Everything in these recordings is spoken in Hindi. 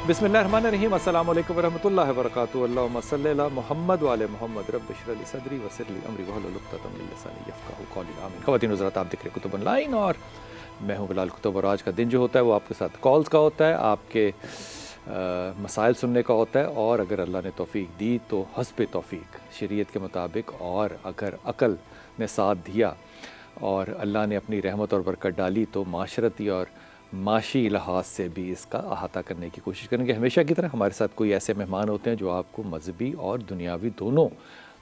बिस्मिल्लाहिर्रहमानिर्रहीम। अस्सलाम वालेकुम वरहमतुल्लाहि वबरकातुहू। अल्लाहुम्मा सल्लि अला मुहम्मद व आले मुहम्मद। रब्बि इश्रह ली सदरी वयस्सिर ली अमरी वहलुल उक़दतम मिन लिसानी यफ़क़हू क़ौली। आमीन। ख़वातीन हज़रात, आप देख रहे हैं कुतुब ऑनलाइन और मैं हूँ बिलाल कुतुब। और आज का दिन जो होता है वो आपके साथ कॉल्स का होता है, आपके मसाइल सुनने का होता है। और अगर अल्लाह ने तौफ़ीक दी तो हस्ब तौफ़ीक शरीयत के मुताबिक, और अगर अक़ल ने साथ दिया और अल्लाह ने अपनी रहमत और बरकत डाली तो माशरती और माशी लिहाज से भी इसका अहाता करने की कोशिश करेंगे। हमेशा की तरह हमारे साथ कोई ऐसे मेहमान होते हैं जो आपको मजहबी और दुनियावी दोनों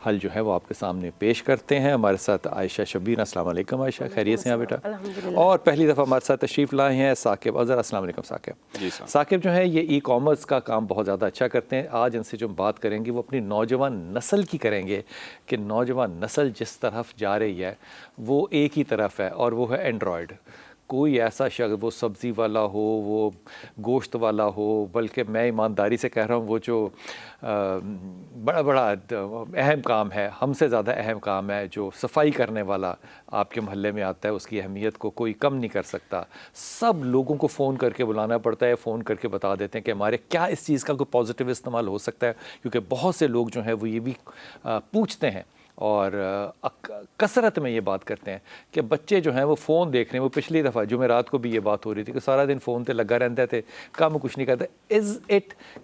हल जो है वो आपके सामने पेश करते हैं। हमारे साथ आयशा शबीर। अस्सलाम वालेकुम आयशा, खैरियत से हैं बेटा? और पहली दफ़ा हमारे साथ तशरीफ़ लाए हैं साकिब अज़हर। अस्सलाम वालेकुम साकिब। साकिब जो है ये ई कॉमर्स का काम बहुत ज़्यादा अच्छा करते हैं। आज इनसे जो बात करेंगे वो अपनी नौजवान नस्ल की करेंगे कि नौजवान नस्ल जिस तरफ जा रही है वो एक ही तरफ है, और वो है एंड्रॉयड। कोई ऐसा शख्स, वो सब्ज़ी वाला हो, वो गोश्त वाला हो, बल्कि मैं ईमानदारी से कह रहा हूँ वो जो बड़ा बड़ा अहम काम है, हमसे ज़्यादा अहम काम है, जो सफाई करने वाला आपके मोहल्ले में आता है, उसकी अहमियत को कोई कम नहीं कर सकता। सब लोगों को फ़ोन करके बुलाना पड़ता है, फ़ोन करके बता देते हैं कि हमारे क्या इस चीज़ का कोई पॉजिटिव इस्तेमाल हो सकता है, क्योंकि बहुत से लोग जो हैं वो ये भी पूछते हैं और कसरत में ये बात करते हैं कि बच्चे जो हैं वो फ़ोन देख रहे हैं। वो पिछली दफ़ा जुमेरात को भी ये बात हो रही थी कि सारा दिन फ़ोन पे लगा रहते थे, काम कुछ नहीं करते।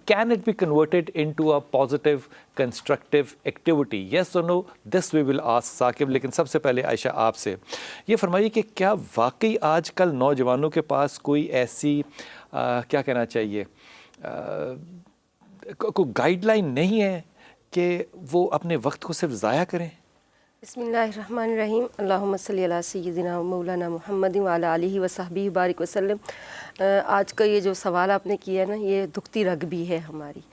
Can it be converted into a positive constructive activity? Yes और no, this we will ask Saqib. लेकिन सबसे पहले आयशा आपसे ये फरमाइए कि क्या वाकई आजकल नौजवानों के पास कोई ऐसी क्या कहना चाहिए कोई गाइडलाइन नहीं है कि वो अपने वक्त को सिर्फ ज़ाया करें? बिस्मिल्लाहिर्रहमानिर्रहीम। अल्लाहुम्मा सल्ली अला सय्यिदिना मौलाना मुहम्मदिन व अला आलिहि व सहबिहि बारिक वसल्लम। आज का ये जो सवाल आपने किया ना, ये दुखती रग भी है हमारी।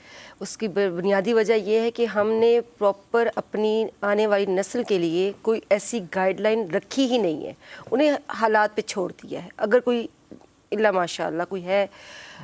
उसकी बुनियादी वजह ये है कि हमने प्रॉपर अपनी आने वाली नस्ल के लिए कोई ऐसी गाइडलाइन रखी ही नहीं है, उन्हें हालात पे छोड़ दिया है। अगर कोई इल्ला माशाअल्लाह कोई है,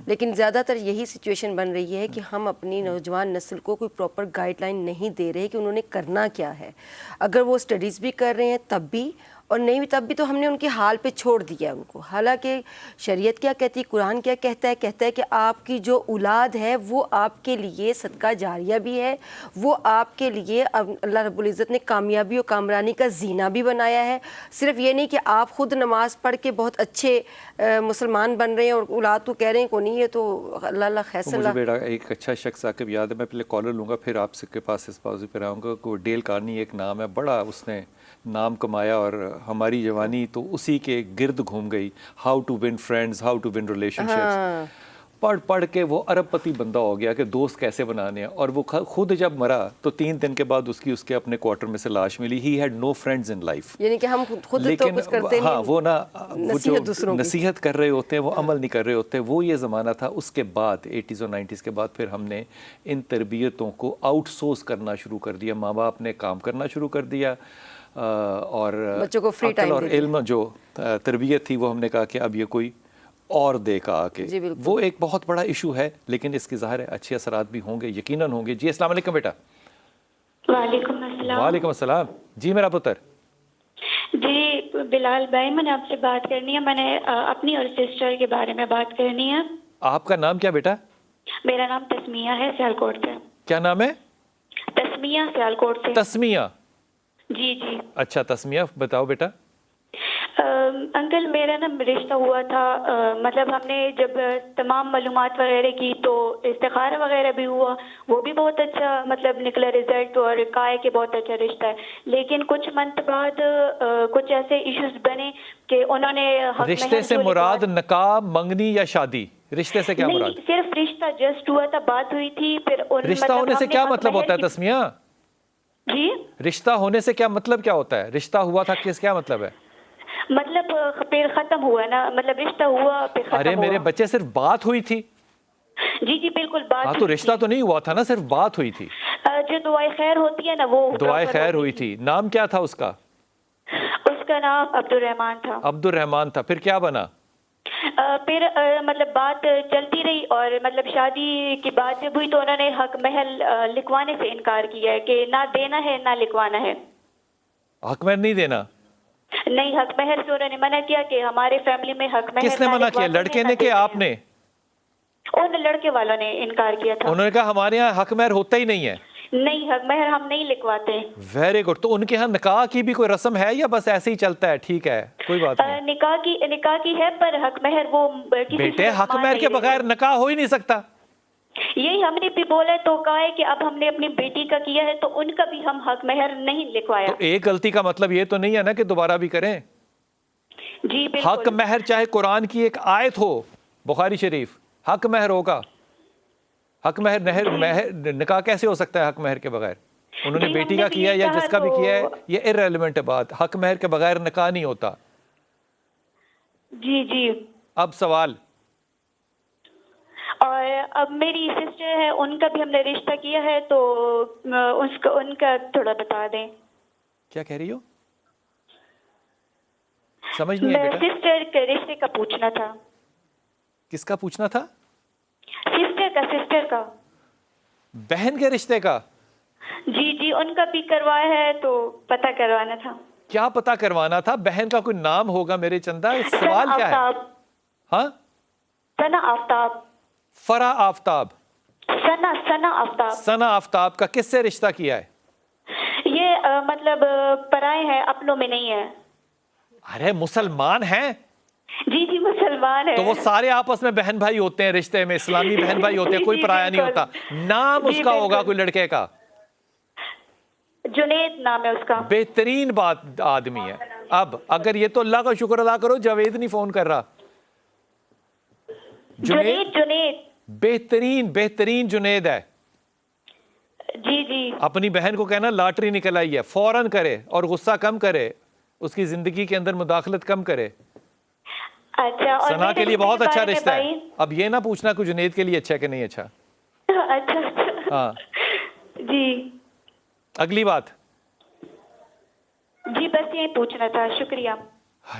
लेकिन ज़्यादातर यही सिचुएशन बन रही है कि हम अपनी नौजवान नस्ल को कोई प्रॉपर गाइडलाइन नहीं दे रहे कि उन्होंने करना क्या है। अगर वो स्टडीज़ भी कर रहे हैं तब भी, और नहीं भी तब भी, तो हमने उनके हाल पे छोड़ दिया उनको। हालांकि शरीयत क्या कहती है, कुरान क्या कहता है कि आपकी जो औलाद है वो आपके लिए सदका जारिया भी है, वो आपके लिए अल्लाह रब्बुल इज़्ज़त ने कामयाबी और कामरानी का जीना भी बनाया है। सिर्फ ये नहीं कि आप खुद नमाज पढ़ के बहुत अच्छे मुसलमान बन रहे हैं और औलाद को कह रहे हैं को नहीं है, तो अल्लाह खैर। मुझे बेटा एक अच्छा शख्स आके याद है, मैं पहले कॉलर लूँगा फिर आपसे के पास इस बाजू पर आऊँगा। को डेल कार्नी एक नाम है, बड़ा उसने नाम कमाया और हमारी जवानी तो उसी के गिर्द घूम गई। How to win friends, how to win relationships. पढ़ पढ़ के वो अरबपति बंदा हो गया कि दोस्त कैसे बनाने हैं। और वो खुद जब मरा तो 3 दिन के बाद उसके अपने क्वार्टर में से लाश मिली। He had no friends in life. यानी कि हम खुद लेकिन तो कुछ करते हाँ, नहीं, वो ना वो जो नसीहत कर रहे होते हैं वो अमल नहीं कर रहे होते। वो ये ज़माना था। उसके बाद 80s और 90s के बाद फिर हमने इन तरबियतों को आउटसोर्स करना शुरू कर दिया। माँ बाप ने काम करना शुरू कर दिया और बच्चों को फ्री टाइम और इल्म जो तरबियत थी वो हमने कहा कि अब ये कोई और देखा आके। वो एक बहुत बड़ा इशू है, लेकिन इसके ज़ाहिर है अच्छे असरात भी होंगे, यकीनन होंगे। जी अस्सलाम वालेकुम बेटा। वालेकुम अस्सलाम। वालेकुम अस्सलाम। जी मेरा पुत्र। जी बिलाल भाई, मैंने आपसे बात करनी है। मैंने अपनी और सिस्टर के बारे में बात करनी है। आपका नाम क्या बेटा? मेरा नाम तस्मिया है, सियालकोट से। क्या नाम है? तस्मिया, सियालकोट से। तस्मिया? जी जी। अच्छा तस्मिया, बताओ बेटा। अंकल, मेरा ना रिश्ता हुआ था। मतलब हमने जब तमाम मालूमात वगैरह की तो इस्तिखारा वगैरह भी हुआ, वो भी बहुत अच्छा मतलब निकला रिजल्ट, और कहा है कि बहुत अच्छा रिश्ता है। लेकिन कुछ मंथ बाद कुछ ऐसे इश्यूज बने कि उन्होंने रिश्ते से मुराद निकाह, मंगनी या शादी? रिश्ते से क्या मुराद? सिर्फ रिश्ता जस्ट हुआ था, बात हुई थी। फिर रिश्ता होने से क्या मतलब होता है तस्मिया? जी, रिश्ता होने से क्या मतलब क्या होता है? रिश्ता हुआ था किस क्या मतलब है? मतलब फिर खत्म हुआ ना, मतलब रिश्ता हुआ फिर खत्म। अरे मेरे बच्चे, सिर्फ बात हुई थी। जी जी बिल्कुल बात। हाँ तो रिश्ता तो नहीं हुआ था ना, सिर्फ बात हुई थी। जो दुआए खैर होती है ना, वो दुआए खैर हुई थी। नाम क्या था उसका? उसका नाम अब्दुर्रहमान था। अब्दुर्रहमान था। फिर क्या बना? फिर मतलब बात चलती रही, और मतलब शादी की बात जब हुई तो उन्होंने हक महल लिखवाने से इनकार किया है कि ना देना है ना लिखवाना है। हक महल नहीं देना? नहीं, हक महल से उन्होंने मना किया कि हमारे फैमिली में हक महल। किसने मना किया, लड़के ने कि आपने? उन लड़के वालों ने इनकार किया था। उन्होंने कहा हमारे यहाँ हक महर होता ही नहीं है। नहीं, हक महर हम नहीं लिखवाते। Very good. तो उनके यहाँ निकाह की भी कोई रस्म है या बस ऐसे ही चलता है? ठीक है, कोई बात नहीं। निकाह की है, पर हक महर वो किसी बेटे सूरत हक मान महर नहीं के रहे। बगैर निकाह हो ही नहीं सकता। यही हमने भी बोला है, तो कहा है कि अब हमने अपनी बेटी का किया है तो उनका भी हम हक महर नहीं लिखवाया। तो एक गलती का मतलब ये तो नहीं है ना कि दोबारा भी करें। जी हक बिल्कुल। महर चाहे कुरान की एक आयत हो, बुखारी शरीफ, हक महर होगा। हक महर निकाह कैसे हो सकता है हक महर के बगैर? उन्होंने जी, बेटी हमने का भी किया ये या कहा जिसका भी तो- किया है, ये इररिलेवेंट है बात। हक महर के बगैर निकाह नहीं होता। जी जी। अब सवाल, और अब मेरी सिस्टर है, उनका भी हमने रिश्ता किया है, तो उनका थोड़ा बता दें। क्या कह रही हो? समझ नहीं है मैं बेटा। सिस्टर के रिश्ते का पूछना था। किसका पूछना था? सिस्टर का। बहन के रिश्ते का? जी जी, उनका भी करवाया है, तो पता करवाना था। क्या पता करवाना था? बहन का कोई नाम होगा मेरे चंदा। सवाल सना क्या है? आफ्ताब। हाँ, सना आफ्ताब। फरा आफ्ताब। सना आफ्ताब। सना आफ्ताब का किससे रिश्ता किया है? ये मतलब पराए हैं, अपनों में नहीं है। अरे मुसलमान हैं जी जी, मुसलमान है। तो वो सारे आपस में बहन भाई होते हैं, रिश्ते में इस्लामी बहन भाई होते हैं, जी, कोई जी, पराया नहीं बिल्कुल। होता। नाम जी, उसका होगा बिल्कुल। कोई लड़के का। जुनेद नाम है उसका। बेहतरीन बात आदमी है। अब अगर ये तो अल्लाह का शुक्र अदा करो जावेद नहीं फोन कर रहा। जुनेद। बेहतरीन जुनेद है। जी जी। अपनी बहन को कहना लॉटरी निकल आई है, फौरन करे और गुस्सा कम करे, उसकी जिंदगी के अंदर मुदाखलत कम करे। अच्छा। और सना मेरे के लिए रिश्ते बहुत अच्छा बारे में रिश्ता है। भाई? अब ये ना पूछना कि जुनेद के लिए अच्छा है कि नहीं अच्छा। अच्छा। हाँ, जी अगली बात। जी, बस यही पूछना था, शुक्रिया।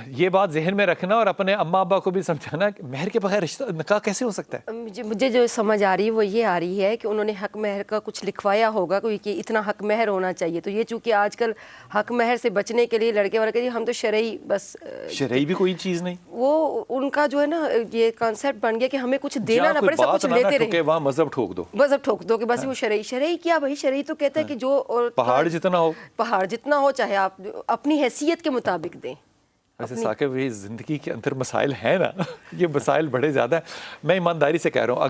ये बात जहन में रखना और अपने अम्मा अब्बा को भी समझाना कि महर के बगैर रिश्ता निकाह कैसे हो सकता है। मुझे जो समझ आ रही है वो ये आ रही है कि उन्होंने हक महर का कुछ लिखवाया होगा कोई कि इतना हक महर होना चाहिए। तो ये चूंकि आजकल हक महर से बचने के लिए लड़के वाले के लिए हम तो शरई बस शरई भी कोई चीज नहीं, वो उनका जो है ना ये कॉन्सेप्ट बन गया कि हमें कुछ देना ना पड़े, सब कुछ लेते रहे, वहाँ मजहब ठोक दो, बस अब ठोक दो कि बस वो शरई क्या भाई। शरई तो कहता है कि जो पहाड़ जितना हो चाहे आप अपनी हैसियत के मुताबिक दें। वैसे साकिब ये ज़िंदगी के अंदर मसाइल हैं ना ये मसाइल बड़े ज़्यादा हैं। मैं ईमानदारी से कह रहा हूँ,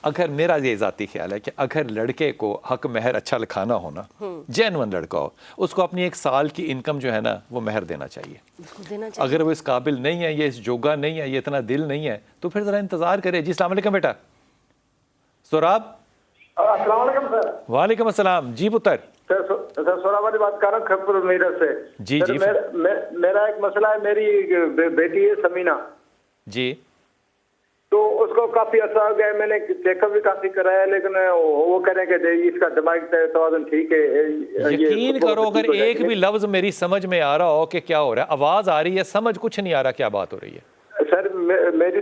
अगर मेरा ये ज़ाती ख्याल है कि अगर लड़के को हक महर अच्छा लिखाना हो ना, जेन्युइन लड़का हो, उसको अपनी 1 साल की इनकम जो है ना वो महर देना चाहिए। अगर वो इस काबिल नहीं है, ये इस जोगा नहीं है, ये इतना दिल नहीं है, तो फिर ज़रा इंतज़ार करे। जी अस्सलाम वालेकुम बेटा। सोराब। वालेकुम अस्सलाम। जी पुत्र। सर सोराब वाली बात कर रहा हूँ खैरपुर मीरठ से। जी जी। मेरा एक मसला है, मेरी बेटी है समीना जी, तो उसको काफी अर्सा हो गया, मैंने चेकअप भी काफी कराया, लेकिन वो कह रहे हैं कि इसका दिमाग तवाज़ुन ठीक है। यकीन करो अगर एक भी लफ्ज मेरी समझ में आ रहा हो कि क्या हो रहा है, आवाज आ रही है, समझ कुछ नहीं आ रहा क्या बात हो रही है। सर मेरी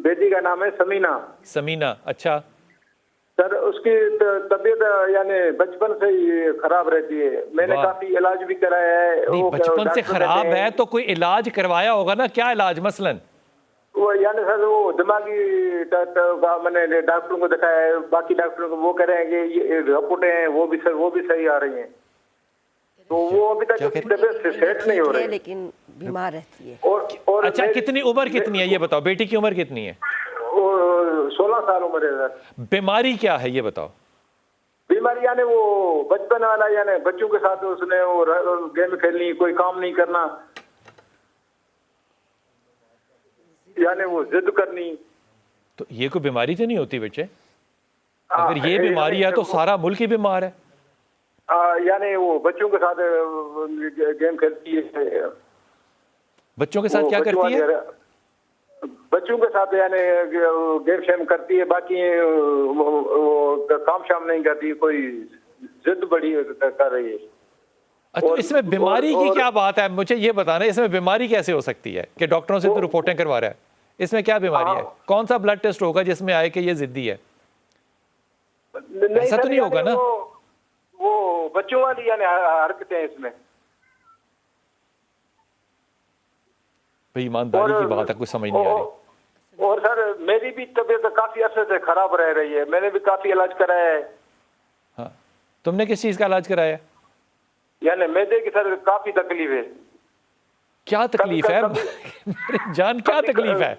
बेटी का नाम है समीना। अच्छा सर, उसकी तबीयत यानी बचपन से ही खराब रहती है। मैंने काफी इलाज भी कराया है। नहीं, बचपन से खराब है तो कोई इलाज करवाया होगा ना, क्या इलाज मसलन? वो यानी सर वो दिमागी डॉक्टर मैंने डॉक्टरों को दिखाया है, बाकी डॉक्टरों को वो कह रहे हैं कि ये रिपोर्टें हैं वो भी सही आ रही हैं, तो वो अभी तक तबीयत से सेट नहीं हो रही, लेकिन बीमार रहती है। और अच्छा, कितनी उम्र कितनी है ये बताओ? बेटी की उम्र कितनी है? 16 साल उम्र है सर। बीमारी क्या है ये बताओ? बीमारी यानी वो बचपन वाला, यानी बच्चों के साथ उसने वो गेम खेलनी, कोई काम नहीं करना, यानी वो जिद करनी। तो ये कोई बीमारी तो नहीं होती बच्चे? अगर ये बीमारी है तो सारा मुल्क ही बीमार है। यानी वो बच्चों के साथ गेम खेलती है। बच्चों के साथ क्या करती है? बच्चों के साथ यानी गेम शेम करती है, बाकी वो काम शाम नहीं करती, कोई जिद बड़ी कर रही है। अच्छा, इसमें बीमारी की क्या बात है? मुझे ये बताना, इसमें बीमारी कैसे हो सकती है कि डॉक्टरों से तो रिपोर्टें करवा रहा है? इसमें क्या बीमारी है? कौन सा ब्लड टेस्ट होगा जिसमें आए कि ये जिद्दी है? ऐसा तो नहीं होगा ना? वो बच्चों वाली यानी हरकतें इसमें। भाई ईमानदारी की बात है, कुछ समझ नहीं आ रही। और सर मेरी भी तबीयत काफी अरसे से खराब रह रही है, मैंने भी काफी इलाज कराया है। हाँ, तुमने किस चीज़ का इलाज कराया? यानी मैदे की सर काफी तकलीफ है। क्या तकलीफ है मेरी जान, क्या तकलीफ है?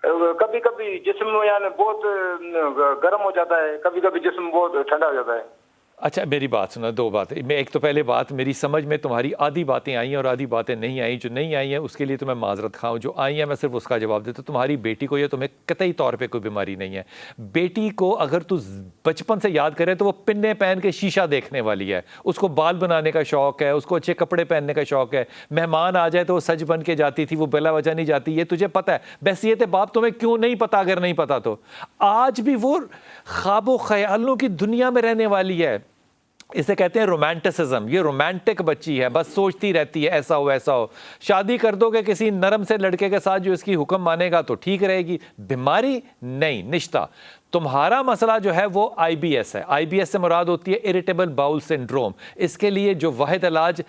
कभी कभी जिस्म यानी बहुत गर्म हो जाता है, कभी कभी जिस्म बहुत ठंडा हो जाता है। अच्छा मेरी बात सुनो, दो बातें। मैं एक तो पहले बात, मेरी समझ में तुम्हारी आधी बातें आई हैं और आधी बातें नहीं आई। जो नहीं आई हैं उसके लिए तो मैं माजरत खाऊं, जो आई हैं मैं सिर्फ उसका जवाब देता हूं। तुम्हारी बेटी को या तुम्हें कतई तौर पे कोई बीमारी नहीं है। बेटी को अगर तू बचपन से याद करे तो वो पिन्ने पहन के शीशा देखने वाली है, उसको बाल बनाने का शौक है, उसको अच्छे कपड़े पहनने का शौक है। मेहमान आ जाए तो वो सज बन के जाती थी, वो बिला वजह नहीं जाती, ये तुझे पता है। बहसियत बाप तुम्हें क्यों नहीं पता? अगर नहीं पता तो आज भी वो ख्वाबों ख्यालों की दुनिया में रहने वाली है। इसे कहते हैं रोमांटिसिज्म। ये रोमांटिक बच्ची है, बस सोचती रहती है ऐसा हो ऐसा हो। शादी कर दोगे किसी नरम से लड़के के साथ जो इसकी हुक्म मानेगा तो ठीक रहेगी। बीमारी नहीं, निश्ता। तुम्हारा मसला जो है वो IBS है। IBS से मुराद होती है इरिटेबल बाउल सिंड्रोम। इसके लिए जो वाहिद इलाज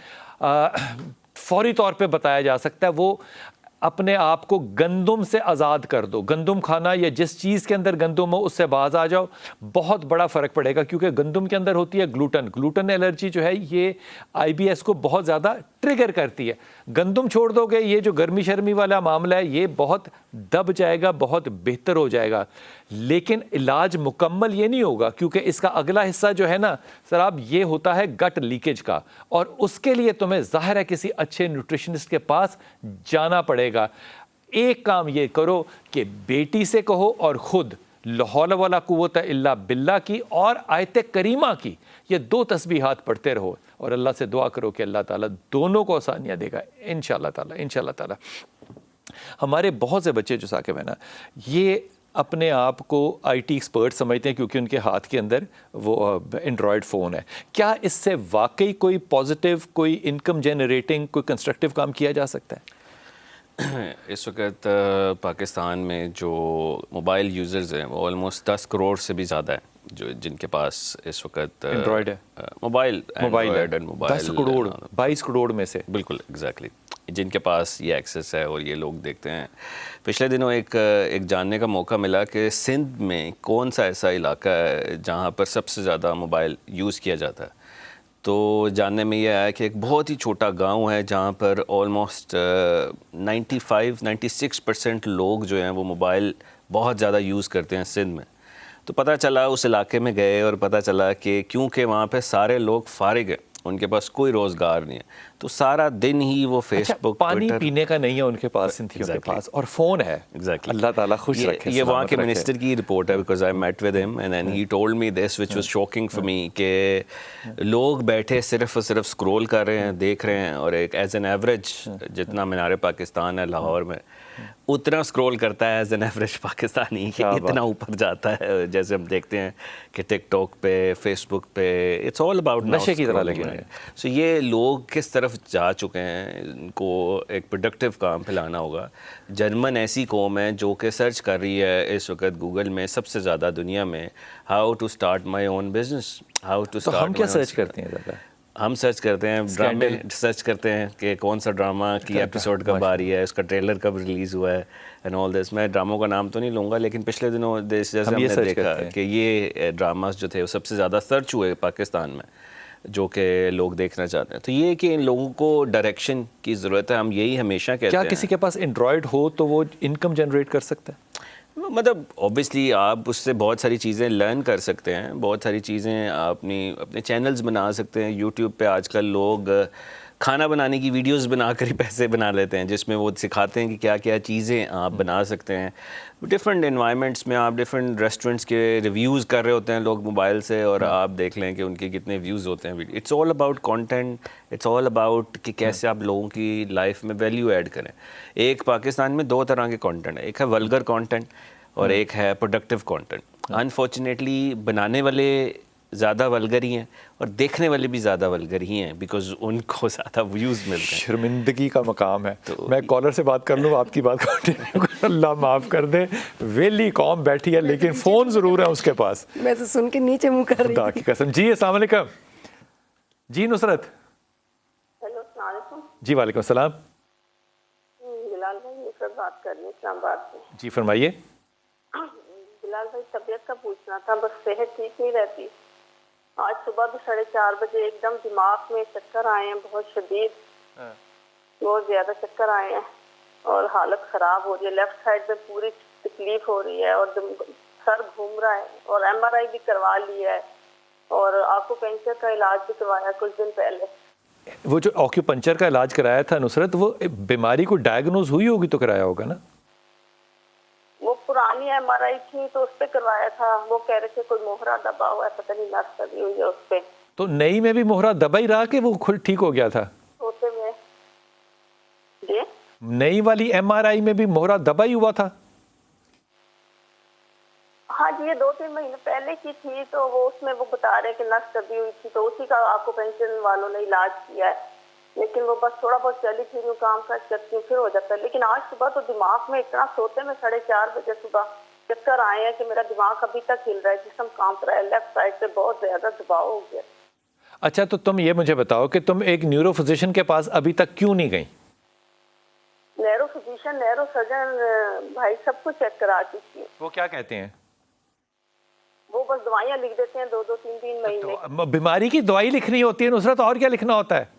फौरी तौर पे बताया जा सकता है वो अपने आप को गंदुम से आज़ाद कर दो। गंदुम खाना या जिस चीज़ के अंदर गंदुम हो उससे बाज आ जाओ, बहुत बड़ा फ़र्क पड़ेगा। क्योंकि गंदुम के अंदर होती है ग्लूटन। ग्लूटन एलर्जी जो है ये IBS को बहुत ज़्यादा ट्रिगर करती है। गंदुम छोड़ दोगे, ये जो गर्मी शर्मी वाला मामला है ये बहुत दब जाएगा, बहुत बेहतर हो जाएगा। लेकिन इलाज मुकम्मल ये नहीं होगा, क्योंकि इसका अगला हिस्सा जो है ना सर आप, ये होता है गट लीकेज का, और उसके लिए तुम्हें ज़ाहिर है किसी अच्छे न्यूट्रिशनिस्ट के पास जाना पड़ेगा। एक काम ये करो कि बेटी से कहो और ख़ुद ला हौला वला कुव्वता इल्ला बिल्ला की और आयत करीमा की ये 2 तस्बीहात पढ़ते रहो और अल्लाह से दुआ करो कि अल्लाह ताला दोनों को आसानियाँ देगा इंशाअल्लाह ताला, इंशाअल्लाह ताला। हमारे बहुत से बच्चे जो साकिब है ना, ये अपने आप को IT एक्सपर्ट समझते हैं क्योंकि उनके हाथ के अंदर वो एंड्रॉयड फ़ोन है। क्या इससे वाकई कोई पॉजिटिव, कोई इनकम जनरेटिंग, कोई कंस्ट्रक्टिव काम किया जा सकता है? इस वक्त पाकिस्तान में जो मोबाइल यूज़र्स हैं वो ऑलमोस्ट 10 करोड़ से भी ज़्यादा है, जो जिनके पास इस वक्त एंड्रॉयड है, मोबाइल है। 10 करोड़ 22 करोड़ में से, बिल्कुल एग्जैक्टली, जिनके पास ये एक्सेस है और ये लोग देखते हैं। पिछले दिनों एक जानने का मौका मिला कि सिंध में कौन सा ऐसा इलाका है जहाँ पर सबसे ज़्यादा मोबाइल यूज़ किया जाता है। तो जानने में यह आया कि एक बहुत ही छोटा गांव है जहाँ पर ऑलमोस्ट 95-96% लोग जो हैं वो मोबाइल बहुत ज़्यादा यूज़ करते हैं सिंध में। तो पता चला, उस इलाके में गए और पता चला कि क्योंकि वहाँ पे सारे लोग फारिग हैं, उनके पास कोई रोज़गार नहीं है, तो सारा दिन ही वो फेसबुक, पानी पीने का नहीं है उनके पास, सिंथियों के पास, और फ़ोन है। अल्लाह ताला खुश रखे। ये वहाँ के मिनिस्टर की रिपोर्ट है, because I met with him and he told me this which was shocking for me, कि लोग बैठे सिर्फ और सिर्फ स्क्रॉल कर रहे हैं, देख रहे हैं, और एक एज एन एवरेज जितना मीनार पाकिस्तान है लाहौर में उतना स्क्रॉल करता है एज एन एवरेज पाकिस्तानी, कि इतना ऊपर जाता है। जैसे हम देखते हैं कि टिकटॉक पे, फेसबुक पे, इट्स ऑल अबाउट नशे की तरह लगे हैं। सो ये लोग किस तरफ जा चुके हैं, इनको एक प्रोडक्टिव काम फैलाना होगा। जर्मन ऐसी कौम है जो कि सर्च कर रही है इस वक्त गूगल में सबसे ज़्यादा दुनिया में, how to start my own business, how to start. हम क्या सर्च करते हैं ज़्यादा? हम सर्च करते हैं ड्रामे, सर्च करते हैं कि कौन सा ड्रामा की एपिसोड कब आ रही है, उसका ट्रेलर कब रिलीज़ हुआ है एंड ऑल दिस। मैं ड्रामों का नाम तो नहीं लूँगा, लेकिन पिछले दिनों जैसे हमने देखा कि ये ड्रामास जो थे वो सबसे ज़्यादा सर्च हुए पाकिस्तान में, जो कि लोग देखना चाहते हैं। तो ये कि इन लोगों को डायरेक्शन की ज़रूरत है। हम यही हमेशा कहते हैं। क्या किसी के पास एंड्रॉयड हो तो वो इनकम जनरेट कर सकता है? मतलब ऑब्वियसली आप उससे बहुत सारी चीज़ें लर्न कर सकते हैं, बहुत सारी चीज़ें अपने चैनल्स बना सकते हैं। यूट्यूब पे आजकल लोग खाना बनाने की वीडियोस बनाकर ही पैसे बना लेते हैं, जिसमें वो सिखाते हैं कि क्या क्या चीज़ें आप बना सकते हैं। डिफरेंट एनवायरनमेंट्स में आप डिफरेंट रेस्टोरेंट्स के रिव्यूज़ कर रहे होते हैं लोग मोबाइल से, और आप देख लें कि उनके कितने व्यूज़ होते हैं। It's all about content, it's all about कि कैसे आप लोगों की लाइफ में वैल्यू ऐड करें। एक पाकिस्तान में 2 तरह के कंटेंट है, एक है वल्गर कंटेंट और एक है प्रोडक्टिव कंटेंट। अनफॉर्चुनेटली बनाने वाले ज़्यादा वल्गर ही हैं और देखने वाले भी ज़्यादा वल्गर ही हैं, बिकॉज उनको ज़्यादा व्यूज़ मिलते हैं। शर्मिंदगी का मकाम है। तो मैं कॉलर से बात कर लूँ, आपकी बात कंटिन्यू कर। अल्लाह माफ़ कर दे, वेली कौम बैठी है लेकिन फ़ोन ज़रूर है उसके पास। मैं तो सुन के नीचे मुँह कर रही थी। की कसम। जी अस्सलाम वालेकुम। जी नुसरत। हेलो अस्सलाम वालेकुम। जी वालेकुम सलाम। बिलाल भाई, नुसरत बात कर रही हूँ इस्लामाबाद से। जी फरमाइए। बिलाल भाई, तबीयत का पूछना था, बस सेहत ठीक नहीं रहती। आज सुबह भी 4:30 बजे एकदम दिमाग में चक्कर आए हैं, बहुत शदीद, बहुत ज्यादा चक्कर आए हैं और हालत खराब हो रही है। लेफ्ट साइड में पूरी तकलीफ हो रही है और सर घूम रहा है और MRI भी करवा लिया है और आकुपेंचर का इलाज भी करवाया कुछ दिन पहले। वो जो ऑक्यूपंचर का इलाज कराया था नुसरत, वो बीमारी को डायग्नोज हुई होगी तो कराया होगा ना? वो पुरानी MRI थी तो उस पे करवाया था। वो कह रहे थे कोई मोहरा दबा हुआ है, पता नहीं नस दबी हुई है उस पे। तो नई में भी मोहरा दबा ही रहा कि वो खुद ठीक हो गया था? होते में जी, नई वाली MRI में भी मोहरा दबा ही हुआ था? हाँ जी, ये 2-3 महीने पहले की थी तो वो उसमें वो बता रहे कि नस दबी हुई थी तो उसी का आपको पेंशन वालों ने इलाज किया है। लेकिन वो बस थोड़ा बहुत चली फिर यूँ काम काज करती हूँ फिर हो जाता है। लेकिन आज सुबह तो दिमाग में इतना, सोते में 4:30 बजे सुबह चक्कर आए हैं कि मेरा दिमाग अभी तक हिल रहा है, जिस्म कांप रहा है, लेफ्ट साइड पे बहुत ज्यादा दबाव हो गया। अच्छा, तो तुम ये मुझे बताओ कि तुम एक न्यूरो फिजिशियन के पास अभी तक क्यों नहीं गई? नैरो फिजिशियन, नैरो सर्जन भाई सब कुछ चेक करा चुकी हूँ। वो क्या कहते हैं? वो बस दवाइयाँ लिख देते हैं 2-2, 3-3 महीने। तो बीमारी की दवाई लिखनी होती है नुसरत, और क्या लिखना होता है?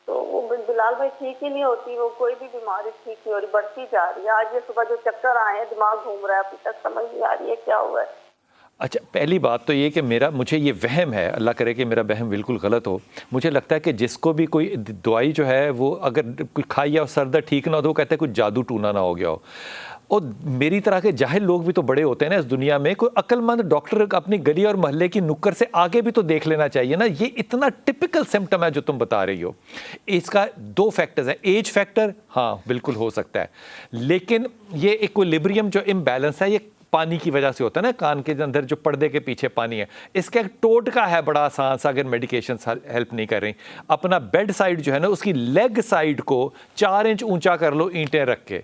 तो वो बिलाल भाई ठीक ही नहीं होती, वो कोई भी बीमारी ठीक नहीं हो रही, बढ़ती जा रही है। आज ये सुबह जो चक्कर आए हैं, दिमाग घूम रहा है, अभी तक समझ नहीं आ रही है क्या हुआ है। अच्छा, पहली बात तो ये कि मुझे ये वहम है, अल्लाह करे कि मेरा वहम बिल्कुल गलत हो, मुझे लगता है कि जिसको भी कोई दवाई जो है वो अगर कोई खाई या सर दर्द ठीक ना हो तो वो कहते हैं कुछ जादू टूना ना हो गया हो। और मेरी तरह के जाहिल लोग भी तो बड़े होते हैं ना इस दुनिया में। कोई अक्लमंद डॉक्टर अपनी गली और मोहल्ले की नुक्कड़ से आगे भी तो देख लेना चाहिए ना। ये इतना टिपिकल सिम्टम है जो तुम बता रही हो। इसका 2 फैक्टर्स है। एज फैक्टर, हाँ बिल्कुल हो सकता है, लेकिन ये इक्विलिब्रियम जो इम्बैलेंस है ये पानी की वजह से होता है ना, कान के अंदर जो पर्दे के पीछे पानी है, इसका एक टोटका है बड़ा आसान सा, अगर मेडिकेशन हेल्प नहीं कर रही। अपना बेड साइड जो है ना, उसकी लेग साइड को 4 इंच ऊंचा कर लो ईंटें रख के।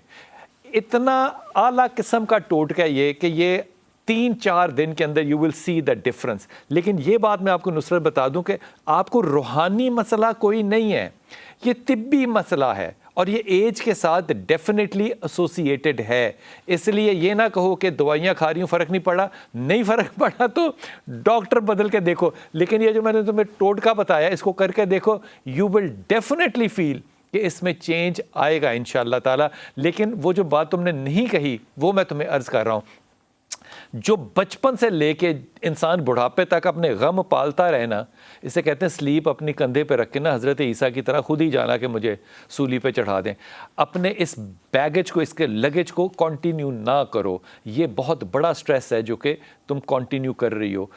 इतना आला किस्म का टोटका ये कि ये 3-4 दिन के अंदर you will see the difference. लेकिन ये बात मैं आपको नुसरत बता दूं कि आपको रूहानी मसला कोई नहीं है, ये तिब्बी मसला है और ये एज के साथ डेफिनेटली एसोसिएटेड है। इसलिए ये ना कहो कि दवाइयाँ खा रही हूँ फ़र्क नहीं पड़ा, नहीं फ़र्क पड़ा तो डॉक्टर बदल के देखो। लेकिन ये जो मैंने तुम्हें टोटका बताया, इसको करके देखो, यू विल डेफिनेटली फील कि इसमें चेंज आएगा इंशाअल्लाह ताला। लेकिन वो जो बात तुमने नहीं कही वो मैं तुम्हें अर्ज़ कर रहा हूँ, जो बचपन से लेके इंसान बुढ़ापे तक अपने गम पालता रहे ना, इसे कहते हैं स्लीप अपनी कंधे पे रख के ना हज़रत ईसा की तरह खुद ही जाना कि मुझे सूली पे चढ़ा दें। अपने इस बैगेज को, इसके लगेज को कंटिन्यू ना करो। ये बहुत बड़ा स्ट्रेस है जो कि तुम कंटिन्यू कर रही हो।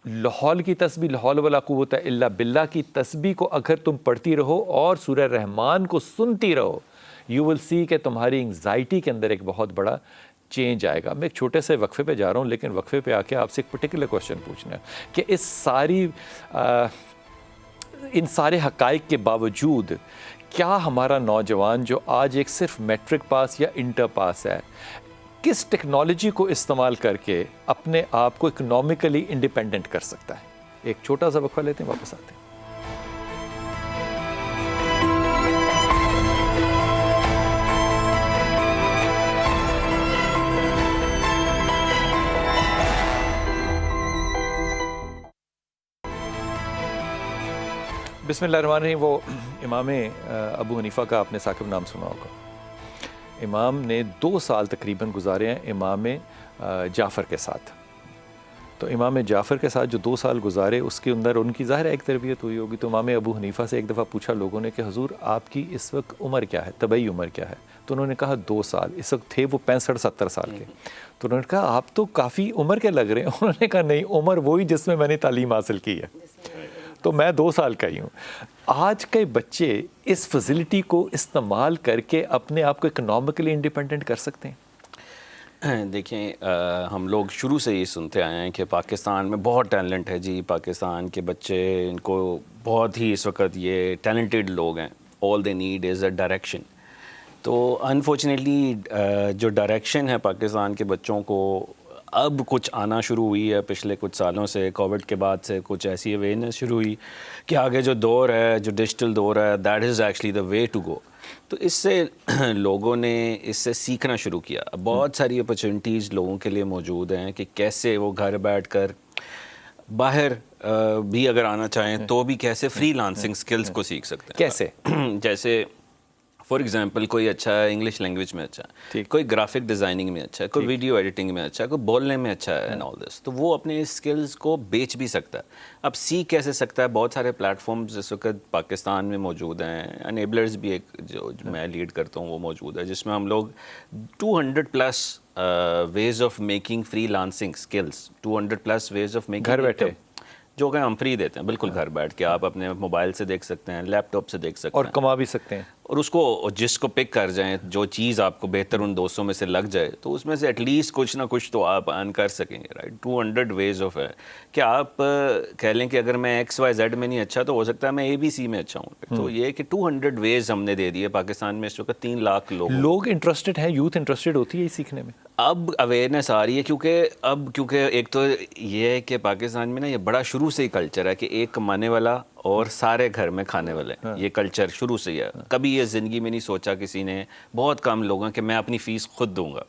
लाहौल की तस्बीह, लाहौल वला कुव्वत इल्ला बिल्लाह की तस्बीह को अगर तुम पढ़ती रहो और सूरह रहमान को सुनती रहो, यू विल सी कि तुम्हारी एंग्जाइटी के अंदर एक बहुत बड़ा चेंज आएगा। मैं एक छोटे से वक्फे पे जा रहा हूँ, लेकिन वक्फे पे आके आपसे एक पर्टिकुलर क्वेश्चन पूछना है कि इन सारे हक़ाइक़ के बावजूद क्या हमारा नौजवान जो आज एक सिर्फ मैट्रिक पास या इंटर पास है, किस टेक्नोलॉजी को इस्तेमाल करके अपने आप को इकोनॉमिकली इंडिपेंडेंट कर सकता है? एक छोटा सा वक्फा लेते हैं, वापस आते हैं। बिस्मिल्लाहिर्रहमानिर्रहीम। वो इमाम अबू हनीफ़ा का आपने साकिब नाम सुना होगा। इमाम ने 2 साल तकरीबन गुजारे हैं इमाम जाफ़र के साथ। तो इमाम जाफ़र के साथ जो 2 साल गुजारे, उसके अंदर उनकी ज़ाहिर एक तरबियत हुई होगी। तो इमाम अबू हनीफ़ा से एक दफ़ा पूछा लोगों ने कि हुज़ूर आपकी इस वक्त उम्र क्या है, तबई उम्र क्या है? तो उन्होंने कहा 2 साल। इस वक्त थे वो 65-70 साल के। तो उन्होंने कहा आप तो काफ़ी उम्र के लग रहे हैं। उन्होंने कहा नहीं, उम्र वही जिसमें मैंने तालीम हासिल की है, तो मैं 2 साल का ही हूँ। आज के बच्चे इस फैसिलिटी को इस्तेमाल करके अपने आप को इकोनॉमिकली इंडिपेंडेंट कर सकते हैं? देखिए, हम लोग शुरू से ये सुनते आए हैं कि पाकिस्तान में बहुत टैलेंट है जी, पाकिस्तान के बच्चे, इनको बहुत ही इस वक्त ये टैलेंटेड लोग हैं, all they need is a direction. तो अनफॉर्चुनेटली जो डायरेक्शन है पाकिस्तान के बच्चों को अब कुछ आना शुरू हुई है पिछले कुछ सालों से, कोविड के बाद से कुछ ऐसी अवेयरनेस शुरू हुई कि आगे जो दौर है, जो डिजिटल दौर है, that is actually the way to go. तो इससे लोगों ने इससे सीखना शुरू किया। बहुत सारी अपॉर्चुनिटीज़ लोगों के लिए मौजूद हैं कि कैसे वो घर बैठकर बाहर भी अगर आना चाहें तो भी कैसे फ्रीलांसिंग स्किल्स को सीख सकते हैं। कैसे? जैसे फॉर एग्जांपल कोई अच्छा है इंग्लिश लैंग्वेज में अच्छा है, कोई ग्राफिक डिज़ाइनिंग में अच्छा है, कोई वीडियो एडिटिंग में अच्छा है, कोई बोलने में अच्छा है एंड ऑल दिस, तो वो अपने स्किल्स को बेच भी सकता है। अब सीख कैसे सकता है? बहुत सारे प्लेटफॉर्म्स इस वक्त पाकिस्तान में मौजूद हैं। अनेबलर्स भी एक जो मैं लीड करता हूँ वो मौजूद है, जिसमें हम लोग 200+ ways of making freelancing skills, 200+ ways of making घर बैठे जो कि हम फ्री देते हैं, बिल्कुल घर बैठ के आप अपने मोबाइल से देख सकते हैं, लैपटॉप से देख सकते और हैं कमा भी सकते हैं। और उसको जिसको पिक कर जाएं, जो चीज़ आपको बेहतर उन दोस्तों में से लग जाए तो उसमें से एटलीस्ट कुछ ना कुछ तो आप अर्न कर सकेंगे, राइट। 200 वेज ऑफ है कि आप कह लें कि अगर मैं XYZ में नहीं अच्छा तो हो सकता है मैं ABC में अच्छा हूँ। तो ये कि 200 वेज हमने दे दिए पाकिस्तान में इस वक्त 3 लाख लोग इंटरेस्टेड हैं, यूथ इंटरेस्टेड होती है ये सीखने में। अब अवेयरनेस आ रही है क्योंकि एक तो ये है कि पाकिस्तान में ना ये बड़ा शुरू से ही कल्चर है कि एक कमाने वाला और सारे घर में खाने वाले। ये कल्चर शुरू से ही है। कभी ये ज़िंदगी में नहीं सोचा किसी ने, बहुत कम लोगों कि मैं अपनी फ़ीस खुद दूंगा,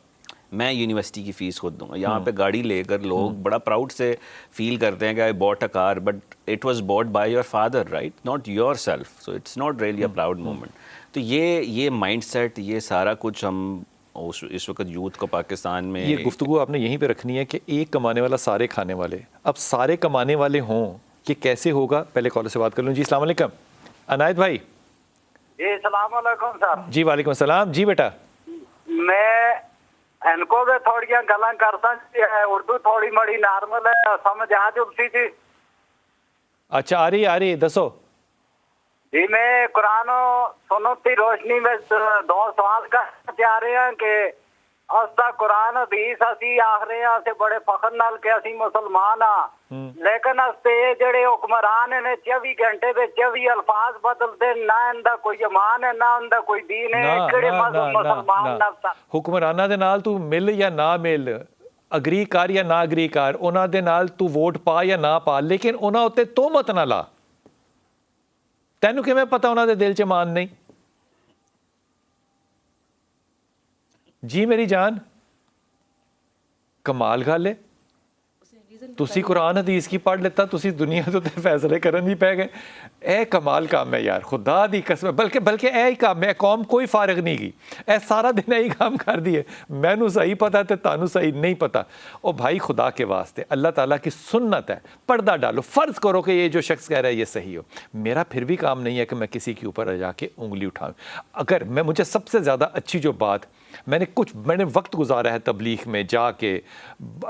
मैं यूनिवर्सिटी की फ़ीस खुद दूंगा। यहाँ पे गाड़ी लेकर लोग बड़ा प्राउड से फील करते हैं कि I bought a car, but it was bought by your father, right, not your self, so it's not really a proud moment. तो ये माइंडसेट, ये सारा कुछ हम इस वक्त यूथ को पाकिस्तान में, ये गुफ्तगू आपने यहीं पे रखनी है कि एक कमाने वाला सारे खाने वाले। अब सारे कमाने वाले हों, ये कैसे होगा? पहले कॉलर से बात कर लूँ। जी अस्सलाम वालेकुम अनायत भाई। जी सलाम वालेकुम सर। जी वालेकुम सलाम। जी बेटा, मैं इनको भी थोड़ी गल्लां कर सकती है, उर्दू थोड़ी मड़ी नॉर्मल है, समझ आ जुलती थी। अच्छा आ रही है, दसो। जी मैं कुरान सुन्नत की रोशनी में 2 सवाल कर जा रहे हैं कि असा कुरान हदीस असी आख रहे हैं असे बड़े फखर नाल के असी मुसलमान हाँ, लेकिन असते जेड़े हुक्मरान ने 24 घंटे में 24 अल्फाज बदलते, ना इनका कोई ईमान है ना उनका कोई दीन है, केड़े मुसलमान ना। हुक्मराना दे नाल तू मिल या ना मिल, अग्री कर या ना अग्री कर, उन्हां दे नाल तू वोट पा या ना पा, लेकिन उन्हां उत्ते तोहमत ना ला। तैनू किवें पता उन्हां दे दिल च ईमान नहीं? जी मेरी जान, कमाल गल है। तुसी कुरान हदीस की पढ़ लेता, तुसी दुनिया तो फैसले करन ही पै गए। ए कमाल काम है यार, खुदा दी कसम। बल्कि ए ही काम है, कौम कोई फारग नहीं की, ए सारा दिन यही काम कर दिए। मैनू सही पता तो तानू सही नहीं पता। ओ भाई खुदा के वास्ते, अल्लाह ताला की सुन्नत है, पर्दा डालो। फ़र्ज़ करो कि ये जो शख्स कह रहा है ये सही हो, मेरा फिर भी काम नहीं है कि मैं किसी के ऊपर जाके उंगली उठाऊँ। अगर मुझे सबसे ज़्यादा अच्छी जो बात, मैंने वक्त गुजारा है तबलीग में जाके,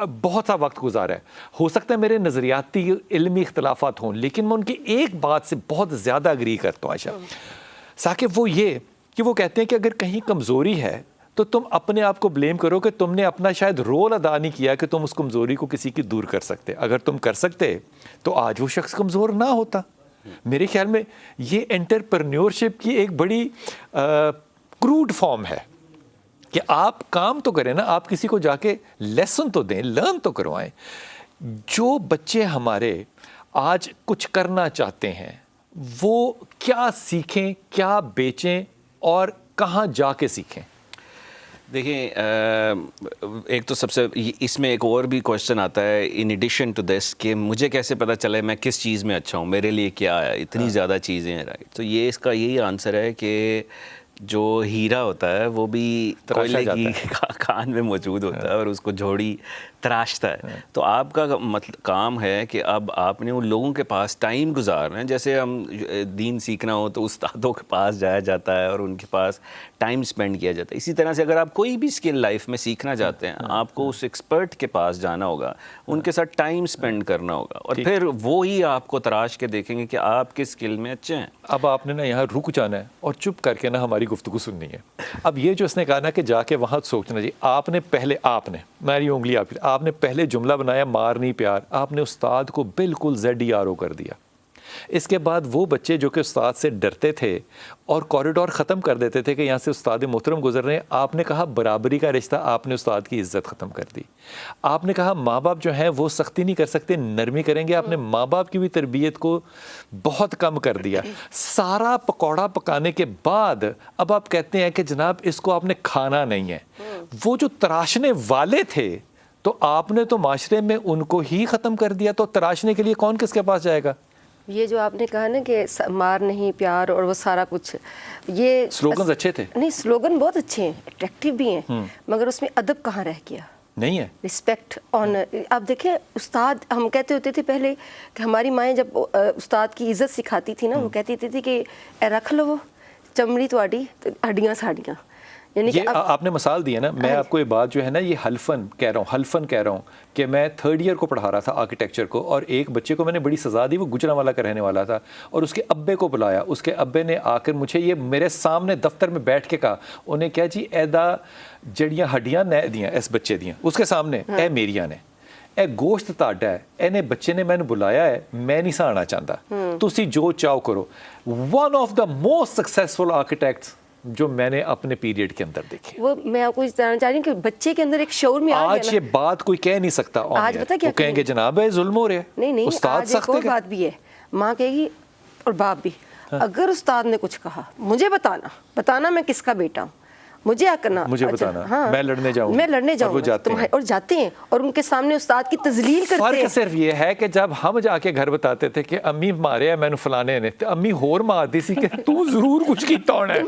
बहुत सा वक्त गुजारा है। हो सकता है मेरे नज़रियाती इल्मी इख्तलाफात हों, लेकिन मैं उनकी एक बात से बहुत ज़्यादा अग्री करता हूँ आयशा साकिब, वो ये कि वो कहते हैं कि अगर कहीं कमज़ोरी है तो तुम अपने आप को ब्लेम करो कि तुमने अपना शायद रोल अदा नहीं किया कि तुम उस कमज़ोरी को किसी की दूर कर सकते। अगर तुम कर सकते तो आज वो शख्स कमज़ोर ना होता। मेरे ख्याल में ये एंटरप्रेन्योरशिप की एक बड़ी क्रूड फॉर्म है कि आप काम तो करें ना, आप किसी को जाके लेसन तो दें, लर्न तो करवाएं। जो बच्चे हमारे आज कुछ करना चाहते हैं वो क्या सीखें, क्या बेचें और कहाँ जाके सीखें? देखिए, एक तो सबसे इसमें एक और भी क्वेश्चन आता है इन एडिशन टू दिस कि मुझे कैसे पता चले मैं किस चीज़ में अच्छा हूँ, मेरे लिए क्या है, इतनी ज़्यादा चीज़ें हैं, राइट। तो ये इसका यही आंसर है कि जो हीरा होता है वो भी कोयले की खान में मौजूद होता है और उसको जोड़ी तराशता है। तो आपका मतलब काम है कि अब आपने उन लोगों के पास टाइम गुजारना है। जैसे हम दीन सीखना हो तो उस्तादों के पास जाया जाता है और उनके पास टाइम स्पेंड किया जाता है। इसी तरह से अगर आप कोई भी स्किल लाइफ में सीखना चाहते हैं, आपको उस एक्सपर्ट के पास जाना होगा, उनके साथ टाइम स्पेंड करना होगा और फिर वो ही आपको तराश के देखेंगे कि आप किस स्किल में अच्छे हैं। अब आपने ना यहाँ रुक जाना है और चुप करके ना हमारी गुफ्तगू सुननी है। अब ये जो उसने कहा ना कि जाके वहाँ सोचना जी, आपने मेरी उंगली आपने पहले जुमला बनाया मार नहीं प्यार, आपने उस्ताद को बिल्कुल ZERO कर दिया। इसके बाद वो बच्चे जो कि उस्ताद से डरते थे और कॉरिडोर ख़त्म कर देते थे कि यहाँ से उस्ताद मोहतरम गुजर रहे हैं, आपने कहा बराबरी का रिश्ता, आपने उस्ताद की इज़्ज़त ख़त्म कर दी। आपने कहा माँ बाप जो हैं वो सख्ती नहीं कर सकते, नरमी करेंगे। आपने माँ बाप की भी तरबियत को बहुत कम कर दिया। सारा पकौड़ा पकाने के बाद अब आप कहते हैं कि जनाब इसको आपने खाना नहीं है। वो जो तराशने वाले थे तो आपने तो माशरे में उनको ही ख़त्म कर दिया, तो तराशने के लिए कौन किसके पास जाएगा? ये जो आपने कहा ना कि मार नहीं प्यार और वो सारा कुछ, ये स्लोगन अच्छे थे। नहीं, स्लोगन बहुत अच्छे हैं, अट्रैक्टिव भी हैं, मगर उसमें अदब कहाँ रह गया? नहीं है रिस्पेक्ट, ऑनर। आप देखें उस्ताद, हम कहते होते थे पहले कि हमारी माएँ जब उस्ताद की इज़्ज़त सिखाती थी ना, वो कहती थी कि रख लो वो चमड़ी तुम्हारी हड्डियाँ साड़ियाँ, यानी कि आपने मिसाल दी है ना। मैं आपको ये बात जो है ना, ये हल्फन कह रहा हूँ कि मैं 3rd ईयर को पढ़ा रहा था आर्किटेक्चर को, और एक बच्चे को मैंने बड़ी सज़ा दी, वो गुजरांवाला का रहने वाला था, और उसके अब्बे को बुलाया। उसके अब्बे ने आकर मुझे ये मेरे सामने दफ्तर में बैठ के कहा, उन्हें क्या जी ऐदा जड़ियाँ हड्डियाँ नै दियाँ इस बच्चे दियाँ, उसके सामने ए मेरिया ने ए गोश्त ताड़ा है, इन्हें बच्चे ने मैंने बुलाया है, मैं नहीं सहाना चाहता, तुसी जो चाहो करो। One of the most successful architects जो मैंने अपने पीरियड के अंदर देखे। वो मैं आपको बताना चाह रही हूँ कि बच्चे के अंदर एक शऊर में आ गया आज ये बात कोई कह नहीं सकता। आज पता क्या कहेंगे जनाब है जुल्म हो रहा है। नहीं, उस्ताद आज एक और बात भी है, माँ कहेगी और बाप भी, अगर उस्ताद ने कुछ कहा मुझे बताना मैं किसका बेटा हूँ, मुझे आकर मुझे बताना, हाँ, मैं लड़ने जाऊँ, तुम्हारे, और जाते हैं और उनके सामने उस्ताद की तजलील करते हैं। फर्क सिर्फ ये है कि जब हम जाके घर बताते थे कि अम्मी मारे है मैंने फलाने ने, तो अम्मी होर मारती सी कि तू जरूर कुछ कीता होना है।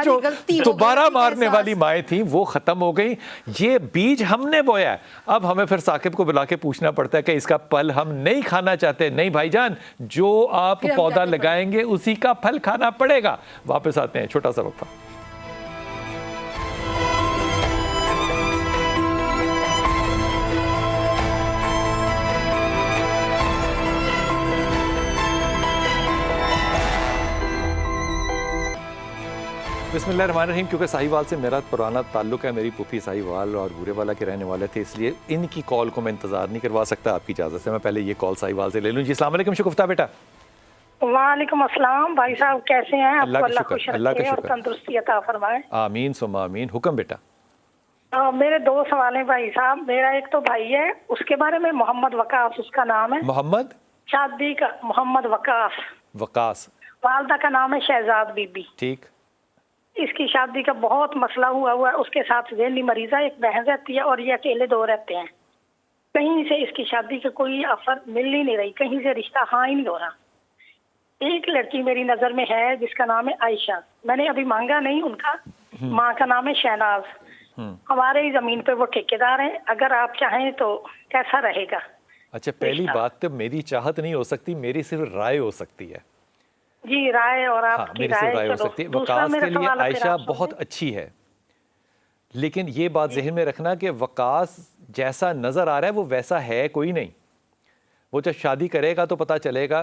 जो दोबारा मारने वाली माएँ थी वो खत्म हो गई। ये बीज हमने बोया है, अब हमें फिर साकिब को बुला के पूछना पड़ता है कि इसका फल हम नहीं खाना चाहते। नहीं भाईजान, जो आप पौधा लगाएंगे उसी का फल खाना पड़ेगा। वापस आते हैं, छोटा सा वक्फा। बिस्मिल्लाहिर्रहमानिर्रहीम। क्योंकि साहिवाल से मेरा पुराना ताल्लुक है, मेरी पुफी साहिवाल और बूरेवाला के रहने वाले थे, इसलिए इनकी कॉल को मैं इंतज़ार नहीं करवा सकता। आपकी इजाज़त से मैं पहले ये कॉल साहिवाल से ले लूँ। जी अस्सलाम वालेकुम शगुफ्ता बेटा। वालेकुम अस्सलाम भाई साहब, कैसे हैं? अल्लाह का शुक्र, अल्लाह का शुक्र, तंदुरुस्ती अता फरमाए। आमीन सुम्मा आमीन। हुक्म बेटा। मेरे 2 सवाल हैं भाई साहब। मेरा एक तो भाई है, उसके बारे में मोहम्मद वकास उसका नाम है। मोहम्मद शादी का मोहम्मद वकास, वालदा का नाम है शहजाद बीबी। ठीक। इसकी शादी का बहुत मसला हुआ है, उसके साथ ज़हनी मरीजा एक बहन रहती है और ये अकेले 2 रहते हैं। कहीं से इसकी शादी का कोई ऑफर मिल ही नहीं रही, कहीं से रिश्ता हाँ ही नहीं हो रहा। एक लड़की मेरी नजर में है जिसका नाम है आयशा, मैंने अभी मांगा नहीं उनका, माँ का नाम है शहनाज। हमारे ही जमीन पे वो ठेकेदार हैं, अगर आप चाहें तो कैसा रहेगा? अच्छा, पहली बात तो मेरी चाहत नहीं हो सकती, मेरी सिर्फ राय हो सकती है। जी, राय और आपकी मेरी सिर्फ राय हो सकती है। वकास के लिए आयशा बहुत अच्छी है, लेकिन ये बात जहन में रखना कि वकास जैसा नजर आ रहा है वो वैसा है कोई नहीं। वो जब शादी करेगा तो पता चलेगा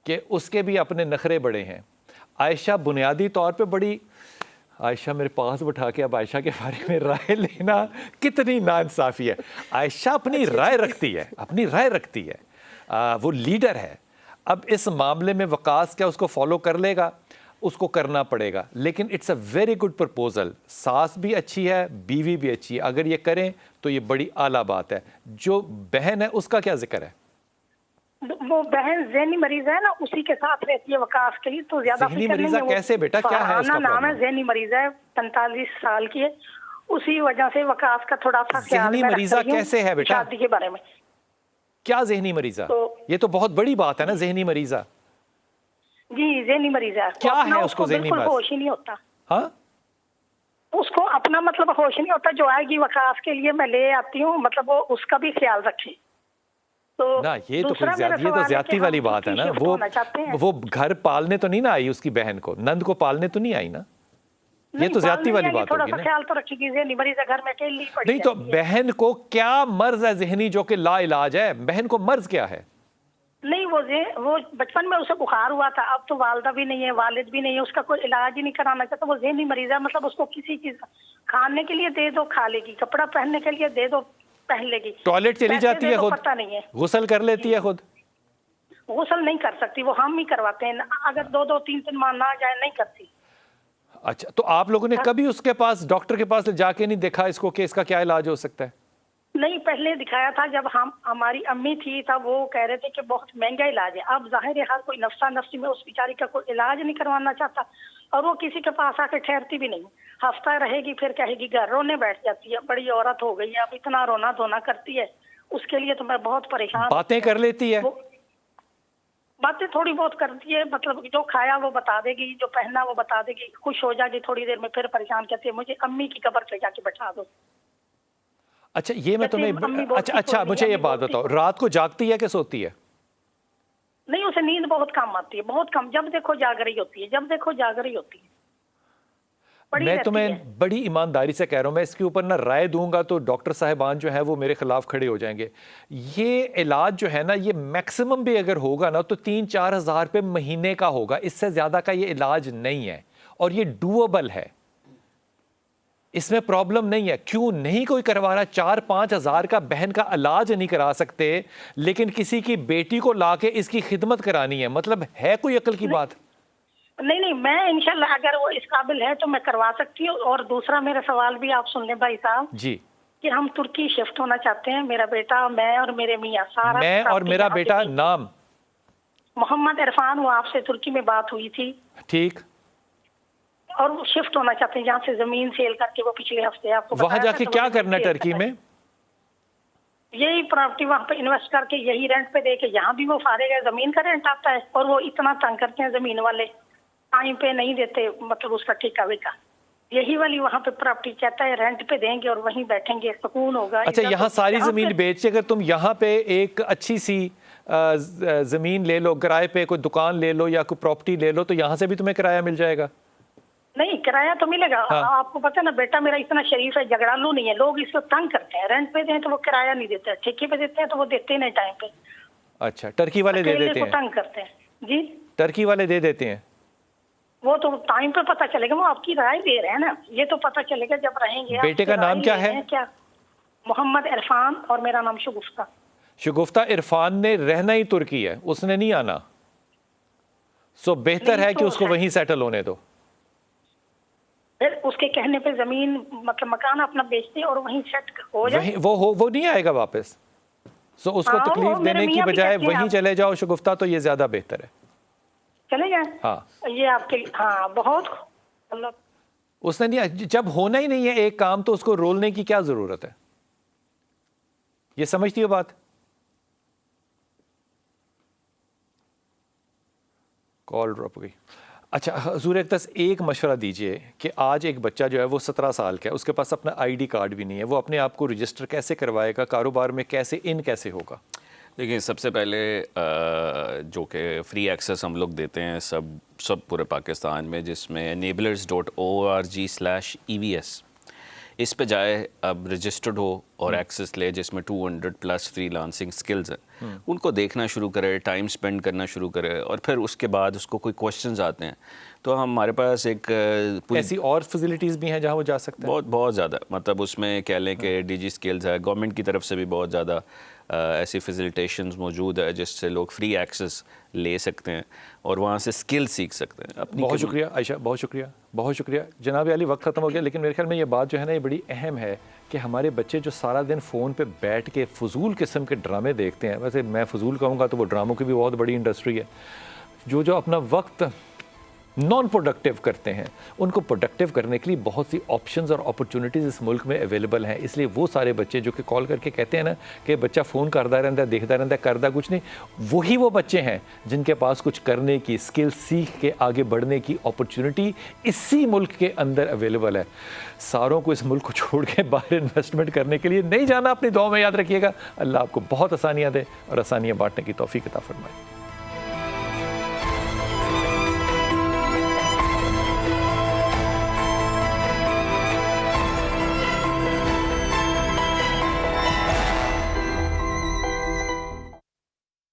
कि उसके भी अपने नखरे बड़े हैं। आयशा बुनियादी तौर पे बड़ी, आयशा मेरे पास बैठा के अब आयशा के बारे में राय लेना कितनी नाइंसाफी है। आयशा अपनी राय रखती है, अपनी राय रखती है, वो लीडर है। अब इस मामले में वकास क्या उसको फॉलो कर लेगा? उसको करना पड़ेगा, लेकिन it's a very good proposal. सास भी अच्छी है, बीवी भी अच्छी है, अगर ये करें तो ये बड़ी आला बात है। जो बहन है उसका क्या जिक्र है? वो बहन ज़हनी मरीज है ना, उसी के साथ रहती है वकास के लिए, तो ज्यादा ज़हनी मरीजा कैसे बेटा, क्या है उसका नाम है? ज़हनी मरीज है, 45 साल की है, उसी वजह से वकास का थोड़ा सा ख्याल। ज़हनी मरीजा कैसे है बेटा? शादी के बारे में क्या ज़हनी मरीजा? ये तो बहुत बड़ी बात है ना, ज़हनी मरीजा। जी, ज़हनी मरीजा क्या है? उसको ज़हनी मरीज होश ही नहीं होता। हाँ, उसको अपना मतलब होश नहीं होता। जो आएगी वकास के लिए मैं ले आती हूँ, मतलब वो उसका भी ख्याल रखे। तो ना ये तो फिर ये तो ज्यादती वाली बात है ना। वो घर पालने तो नहीं ना आई, उसकी बहन को, नंद को पालने तो नहीं आई ना। ये तो ज्यादती वाली बात होगी ना। ख्याल तो रखेगी, ज़हनी मरीज घर में अकेली पड़ी नहीं तो बहन को क्या मर्ज है ज़हनी जो कि ला इलाज है? बहन को मर्ज क्या है? नहीं, वो बचपन में उसे बुखार हुआ था, अब तो वालदा भी नहीं है, वालिद भी नहीं है, उसका कोई इलाज ही नहीं कराना चाहता। वो ज़हनी मरीज है, मतलब उसको किसी चीज खाने के लिए दे दो खा लेगी, कपड़ा पहनने के लिए दे दो पहन लेगी, टॉयलेट चली जाती है खुद, पता नहीं है, गुस्ल कर लेती है खुद, गुस्ल नहीं कर सकती, वो हम ही करवाते हैं। अगर 2-3 माह ना जाए नहीं करती। अच्छा, तो आप लोगों ने कभी उसके पास, डॉक्टर के पास जाके नहीं देखा इसको कि इसका क्या इलाज हो सकता है? नहीं, पहले दिखाया था जब हमारी अम्मी थी तब वो कह रहे थे कि बहुत महंगा इलाज है। अब जाहिर हाल कोई नफ्सा नफ्सी में उस बेचारी का कोई इलाज नहीं करवाना चाहता, और वो किसी के पास आके ठहरती भी नहीं। हफ्ता रहेगी फिर कहेगी घर, रोने बैठ जाती है, बड़ी औरत हो गई है, अब इतना रोना धोना करती है। उसके लिए तो मैं बहुत परेशान। बातें कर लेती है? बातें थोड़ी बहुत करती है, मतलब जो खाया वो बता देगी, जो पहना वो बता देगी, खुश हो जाएगी थोड़ी देर में, फिर परेशान करती है मुझे अम्मी की कब्र पे जाके बैठा दो। अच्छा, ये मैं तुम्हें, अच्छा मुझे ये बात बताओ, रात को जागती है कि सोती है? नहीं, उसे नींद बहुत कम आती है, बहुत कम। जब देखो जाग रही होती है, जब देखो जाग रही होती है। मैं तुम्हें बड़ी ईमानदारी से कह रहा हूँ, मैं इसके ऊपर ना राय दूंगा तो डॉक्टर साहिबान जो है वो मेरे खिलाफ खड़े हो जाएंगे। ये इलाज जो है ना, ये मैक्सिमम भी अगर होगा ना तो 3-4 हज़ार रुपये महीने का होगा, इससे ज़्यादा का ये इलाज नहीं है, और ये डूएबल है, इसमें प्रॉब्लम नहीं है। क्यों नहीं कोई करवा रहा? 4-5 हज़ार का बहन का इलाज नहीं करा सकते, लेकिन किसी की बेटी को ला के इसकी खिदमत करानी है, मतलब है कोई अकल की बात? नहीं, मैं इंशाल्लाह अगर वो इस काबिल है तो मैं करवा सकती हूँ। और दूसरा मेरा सवाल भी आप सुन लें भाई साहब जी, कि हम तुर्की शिफ्ट होना चाहते हैं, मेरा बेटा, मैं और मेरे मियाँ सारा। मैं और मेरा बेटा, नाम मोहम्मद इरफान, वो आपसे तुर्की में बात हुई थी, ठीक, और वो शिफ्ट होना चाहते हैं जहाँ से जमीन सेल करके वो पिछले हफ्ते आपको वहां जाके क्या करना है टर्की में? यही प्रॉपर्टी वहाँ पे इन्वेस्ट करके यही रेंट पे दे के, यहाँ भी वो फारेगा, जमीन का रेंट आता है, और वो इतना तंग करते हैं जमीन वाले, टाइम पे नहीं देते, मतलब उसका ठेका वेका। यही वाली वहाँ पे प्रॉपर्टी चाहता है, रेंट पे देंगे और वहीं बैठेंगे, सुकून होगा। अच्छा, यहाँ सारी जमीन बेच के अगर तुम यहाँ पे एक अच्छी सी जमीन ले लो, किराए पे कोई दुकान ले लो या कोई प्रॉपर्टी ले लो, तो यहाँ से भी तुम्हें किराया मिल जाएगा? नहीं, किराया तो मिलेगा। हाँ। आपको पता है ना, बेटा मेरा इतना शरीफ है, झगड़ालू नहीं है। लोग इसको तंग करते हैं, रेंट पे दें तो वो किराया नहीं देते, ठेके पे देते हैं तो वो देते नहीं टाइम पे। अच्छा, टर्की वाले दे देते हैं? तंग करते हैं जी, टर्की वाले दे देते हैं। वो तो टाइम पे पता चलेगा, वो आपकी राय दे रहे हैं ना, ये तो पता चलेगा जब रहेंगे। बेटे का नाम क्या है? क्या? मोहम्मद इरफान, और मेरा नाम शगुफ्ता। शगुफ्ता इरफान ने रहना ही तुर्की है, उसने नहीं आना, सो बेहतर है कि उसको वहीं सेटल होने दो। फिर उसके कहने पे जमीन, मतलब मकान अपना बेचते और वहीं सेट हो जाए। वो नहीं आएगा वापस, सो उसको हाँ, तकलीफ देने की बजाय वहीं चले जाओ शगुफ्ता, तो ये ज्यादा बेहतर है। चले जाए? हाँ, ये आपके, हाँ बहुत, मतलब उसने नहीं, जब होना ही नहीं है एक काम तो उसको रोलने की क्या जरूरत है? ये समझती हो बात? कॉल ड्रॉप हो गई। अच्छा हुजूर अक़दस, एक मशवरा दीजिए कि आज एक बच्चा जो है वो 17 साल का है, उसके पास अपना आईडी कार्ड भी नहीं है, वो अपने आप को रजिस्टर कैसे करवाएगा, कारोबार में कैसे कैसे होगा? देखिए, सबसे पहले जो कि फ्री एक्सेस हम लोग देते हैं सब पूरे पाकिस्तान में, जिसमें enablers.org/EVS, इस पे जाए, अब रजिस्टर्ड हो और एक्सेस ले, जिसमें 200+ फ्रीलांसिंग स्किल्स हैं, उनको देखना शुरू करे, टाइम स्पेंड करना शुरू करे, और फिर उसके बाद उसको कोई क्वेश्चंस आते हैं तो हमारे पास एक ऐसी और फैसिलिटीज़ भी हैं जहां वो जा सकते हैं? बहुत ज़्यादा, मतलब उसमें कह लें कि डिजी स्किल्स है, गवर्नमेंट की तरफ से भी बहुत ज़्यादा ऐसी फैसिलिटेशंस मौजूद है जिससे लोग फ्री एक्सेस ले सकते हैं और वहाँ से स्किल सीख सकते हैं अपनी। बहुत शुक्रिया आयशा, बहुत शुक्रिया, बहुत शुक्रिया जनाब अली। वक्त ख़त्म हो गया, लेकिन मेरे ख्याल में ये बात जो है ना, ये बड़ी अहम है कि हमारे बच्चे जो सारा दिन फ़ोन पे बैठ के फजूल किस्म के ड्रामे देखते हैं, वैसे मैं फजूल कहूँगा तो वो ड्रामों की भी बहुत बड़ी इंडस्ट्री है, जो अपना वक्त नॉन प्रोडक्टिव करते हैं, उनको प्रोडक्टिव करने के लिए बहुत सी ऑप्शंस और अपॉर्चुनिटीज़ इस मुल्क में अवेलेबल हैं। इसलिए वो सारे बच्चे जो कि कॉल करके कहते हैं ना कि बच्चा फ़ोन करता रहता है, देखता रहता है, करता कुछ नहीं, वही वो बच्चे हैं जिनके पास कुछ करने की, स्किल सीख के आगे बढ़ने की अपॉर्चुनिटी इसी मुल्क के अंदर अवेलेबल है। सारों को इस मुल्क को छोड़ के बाहर इन्वेस्टमेंट करने के लिए नहीं जाना, अपनी दुआ में याद रखिएगा। अल्लाह आपको बहुत आसानियाँ दे और आसानियाँ बांटने की तौफीक अता फरमाए।